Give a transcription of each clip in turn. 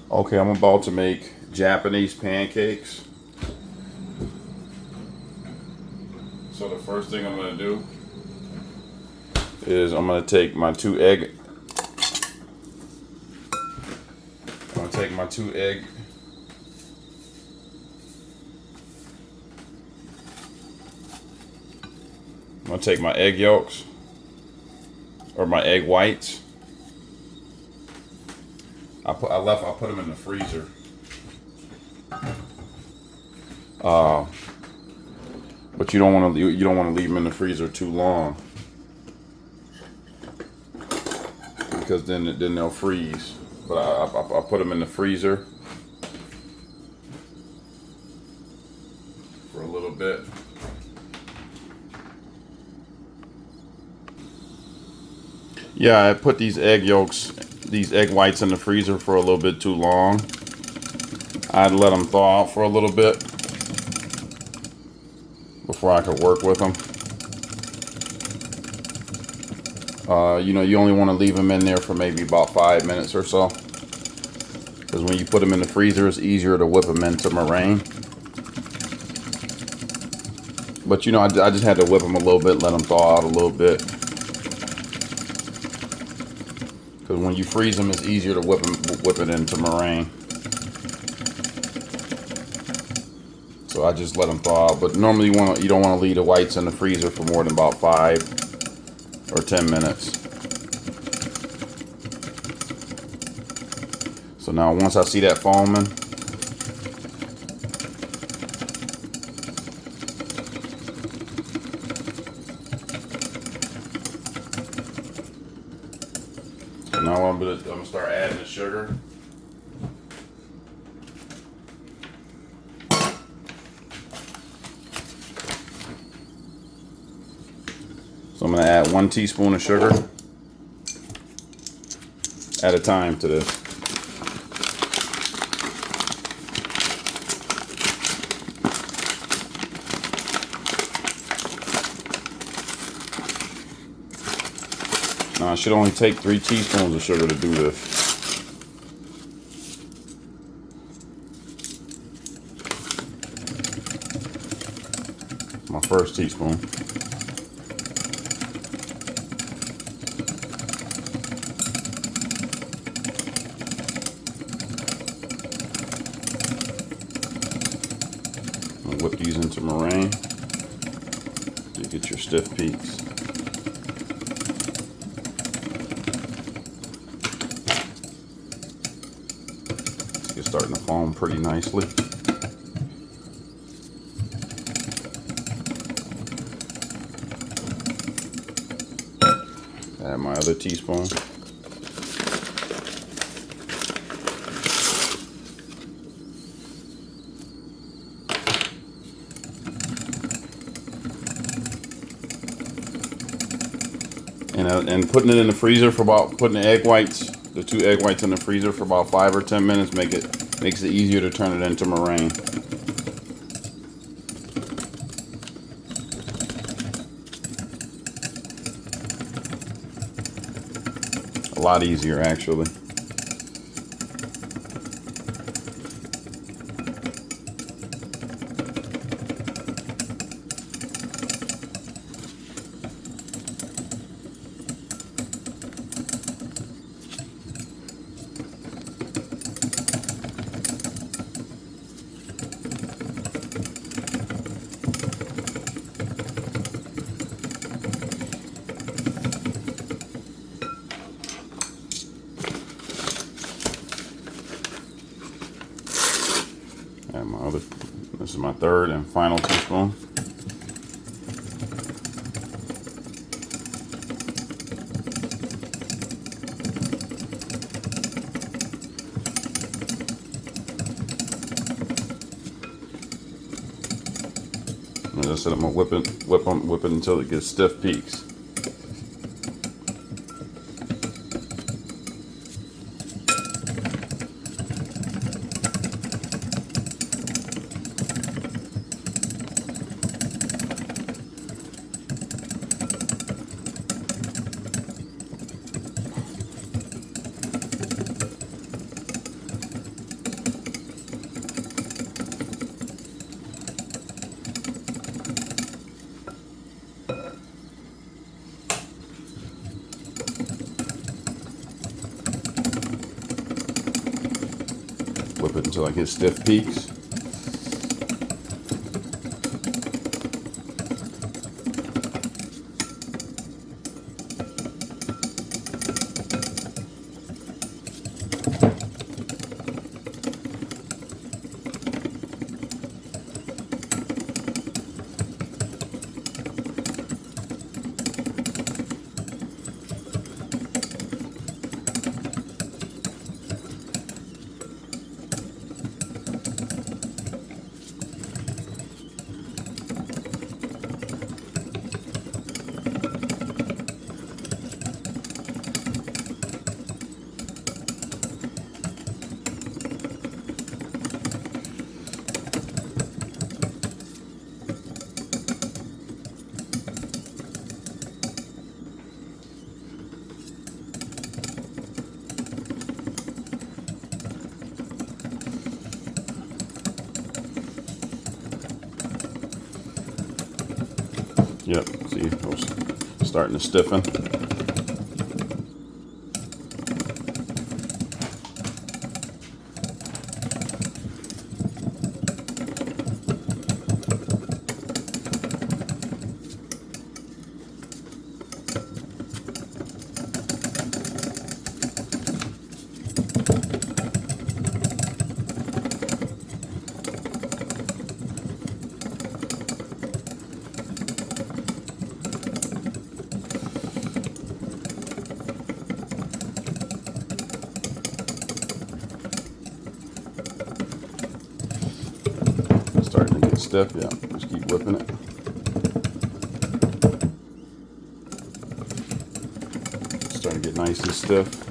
Okay, I'm about to make Japanese pancakes. So the first thing I'm going to do is I'm going to take my two egg. I'm going to take my two egg. I'm going to take my egg yolks or my egg whites. I put them in the freezer. But you don't want to leave them in the freezer too long, because then they'll freeze. But I put them in the freezer for a little bit. Yeah, I put these egg whites in the freezer for a little bit too long. I'd let them thaw out for a little bit before I could work with them. You only want to leave them in there for maybe about 5 minutes or so, because when you put them in the freezer, it's easier to whip them into meringue. But I just had to whip them a little bit, let them thaw out a little bit, because when you freeze them, it's easier to whip it into meringue. So I just let them thaw out. But normally you don't want to leave the whites in the freezer for more than about 5 or 10 minutes. So now once I see that foaming, so now I'm gonna start adding the sugar. So I'm going to add 1 teaspoon of sugar at a time to this. Now, it should only take 3 teaspoons of sugar to do this. My first teaspoon. Whip these into meringue to get your stiff peaks. It's starting to foam pretty nicely. Add my other teaspoon. And putting it in the freezer for putting the 2 egg whites in the freezer for about 5 or 10 minutes makes it easier to turn it into meringue. A lot easier, actually. This is my 3rd and final teaspoon. As I said, I'm gonna whip it until it gets stiff peaks. Flip it until I get stiff peaks. Yep, see, it's starting to stiffen. Starting to get stiff, yeah. Just keep whipping it. Starting to get nice and stiff.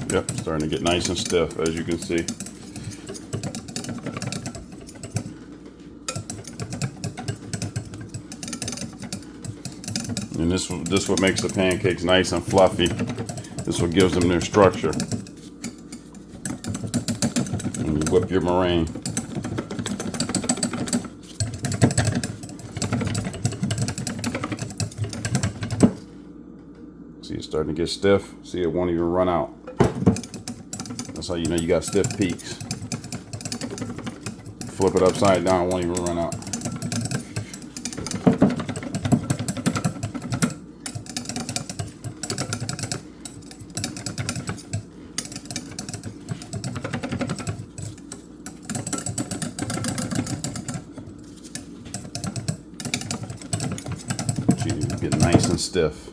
Yep, starting to get nice and stiff, as you can see. And this what makes the pancakes nice and fluffy. This what gives them their structure. And you whip your meringue. See, it's starting to get stiff. See, it won't even run out. That's how you know you got stiff peaks. Flip it upside down, it won't even run out. Get nice and stiff.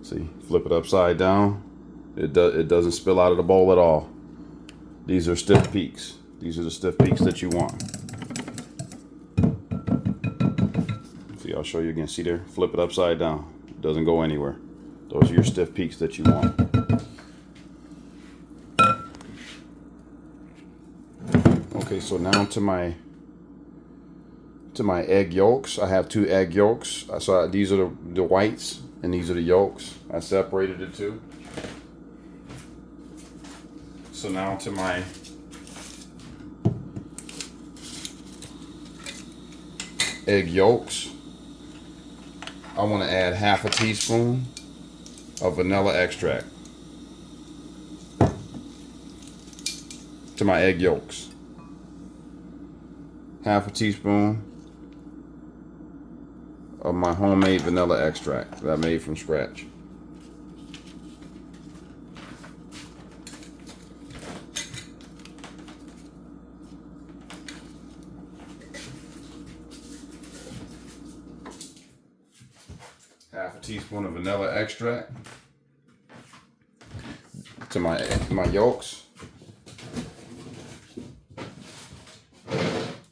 See, flip it upside down. It doesn't spill out of the bowl at all. These are stiff peaks. These are the stiff peaks that you want. See, I'll show you again. See there? Flip it upside down. It doesn't go anywhere. Those are your stiff peaks that you want. Okay, so now to my egg yolks. I have 2 egg yolks. So these are the whites and these are the yolks. I separated the two. So now to my egg yolks, I want to add half a teaspoon of vanilla extract to my egg yolks. Half a teaspoon of my homemade vanilla extract that I made from scratch. Half a teaspoon of vanilla extract to my yolks.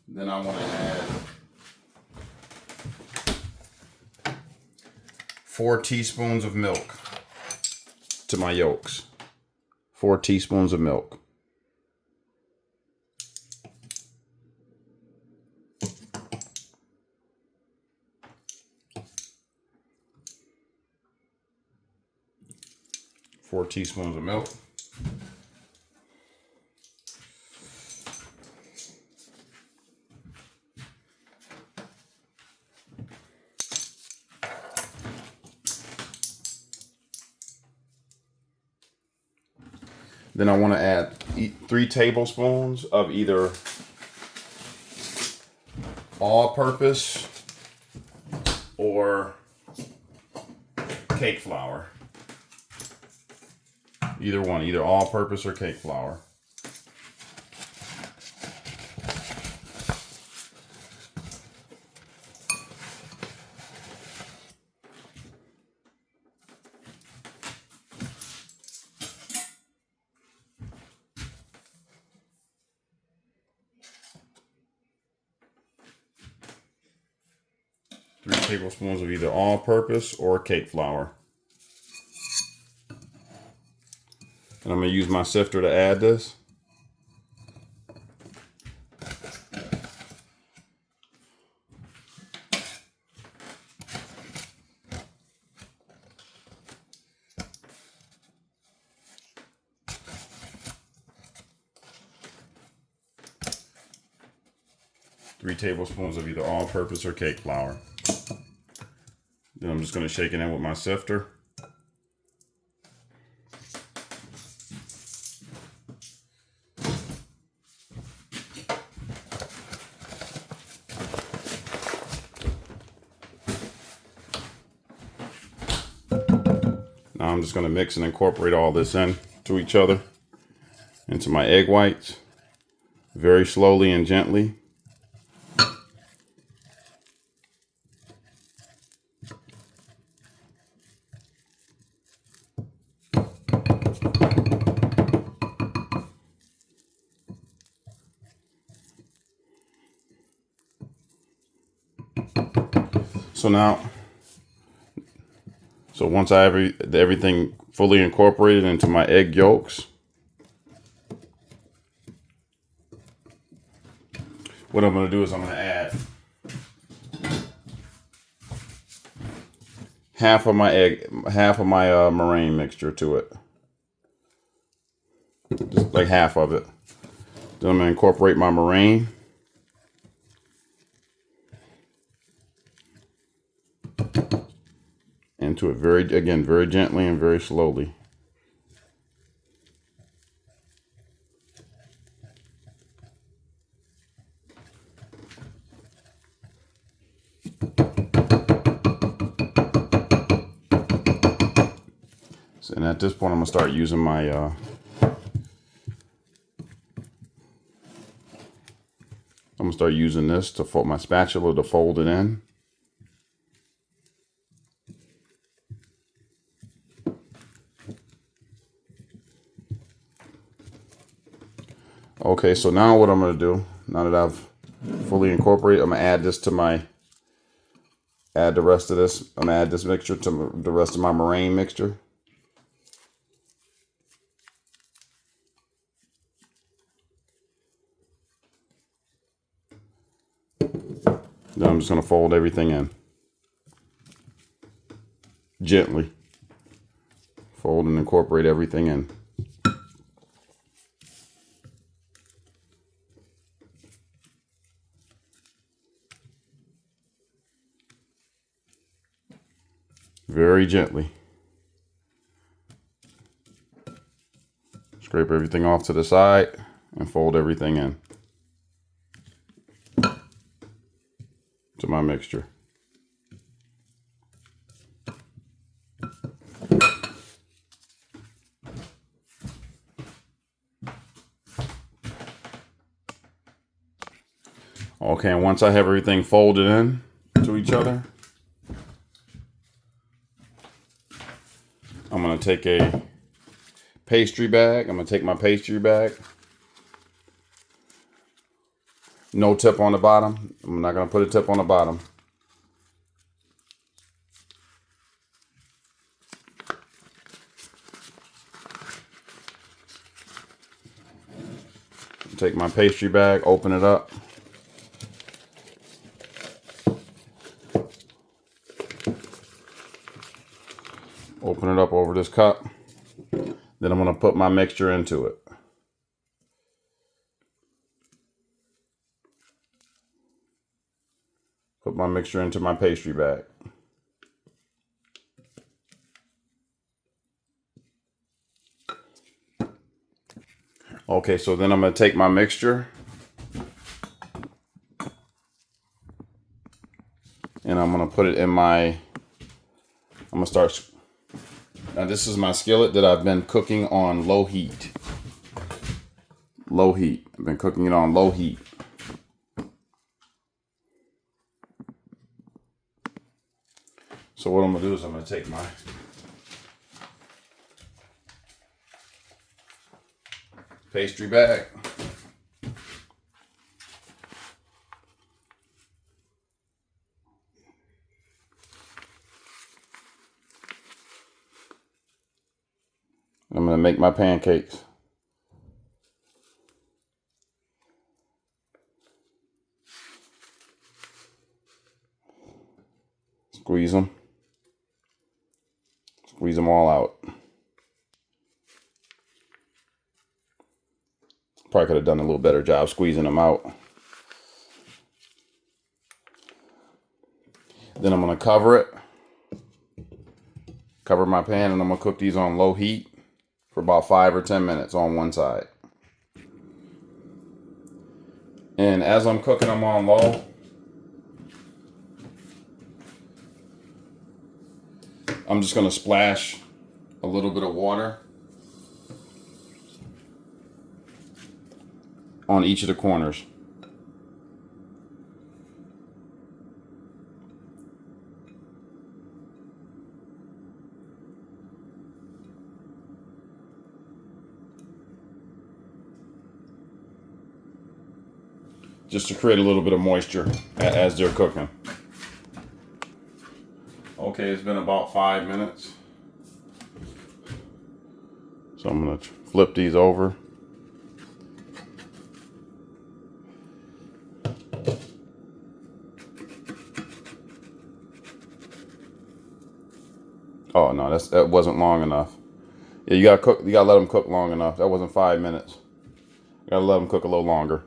Then I want to add 4 teaspoons of milk to my yolks. 4 teaspoons of milk. Four teaspoons of milk. Then I want to add 3 tablespoons of either all-purpose or cake flour. Either one, either all-purpose or cake flour. Three tablespoons of either all-purpose or cake flour. And I'm going to use my sifter to add this. Three tablespoons of either all-purpose or cake flour. Then I'm just going to shake it in with my sifter. Now I'm just going to mix and incorporate all this into each other, into my egg whites, very slowly and gently. So once I have everything fully incorporated into my egg yolks, what I'm going to do is I'm going to add half of my meringue mixture to it, just like half of it. Then I'm going to incorporate my meringue. Into it very gently and very slowly. So, and at this point, I'm gonna start using my this to fold my spatula to fold it in. Okay, so now what I'm going to do, now that I've fully incorporated, I'm going to add this to add the rest of this, I'm going to add this mixture to the rest of my meringue mixture. Then I'm just going to fold everything in. Gently. Fold and incorporate everything in. Very gently. Scrape everything off to the side and fold everything in to my mixture. Okay, and once I have everything folded in to each other, I'm going to take a pastry bag. I'm going to take my pastry bag. No tip on the bottom. I'm not going to put a tip on the bottom. take my pastry bag, open it up. Open it up over this cup. Then I'm going to put my mixture into it. Put my mixture into my pastry bag. Okay, so then I'm going to take my mixture and I'm going to put it in my, I'm going to start. Now this is my skillet that I've been cooking on low heat. Low heat. I've been cooking it on low heat. So what I'm going to do is I'm going to take my pastry bag. I'm going to make my pancakes. Squeeze them. Squeeze them all out. Probably could have done a little better job squeezing them out. Then I'm going to cover it. Cover my pan, and I'm going to cook these on low heat for about 5 or 10 minutes on one side. And as I'm cooking them on low, I'm just going to splash a little bit of water on each of the corners. Just to create a little bit of moisture as they're cooking. Okay, it's been about 5 minutes. So I'm going to flip these over. Oh no, that wasn't long enough. Yeah, you gotta let them cook long enough. That wasn't 5 minutes. You gotta let them cook a little longer.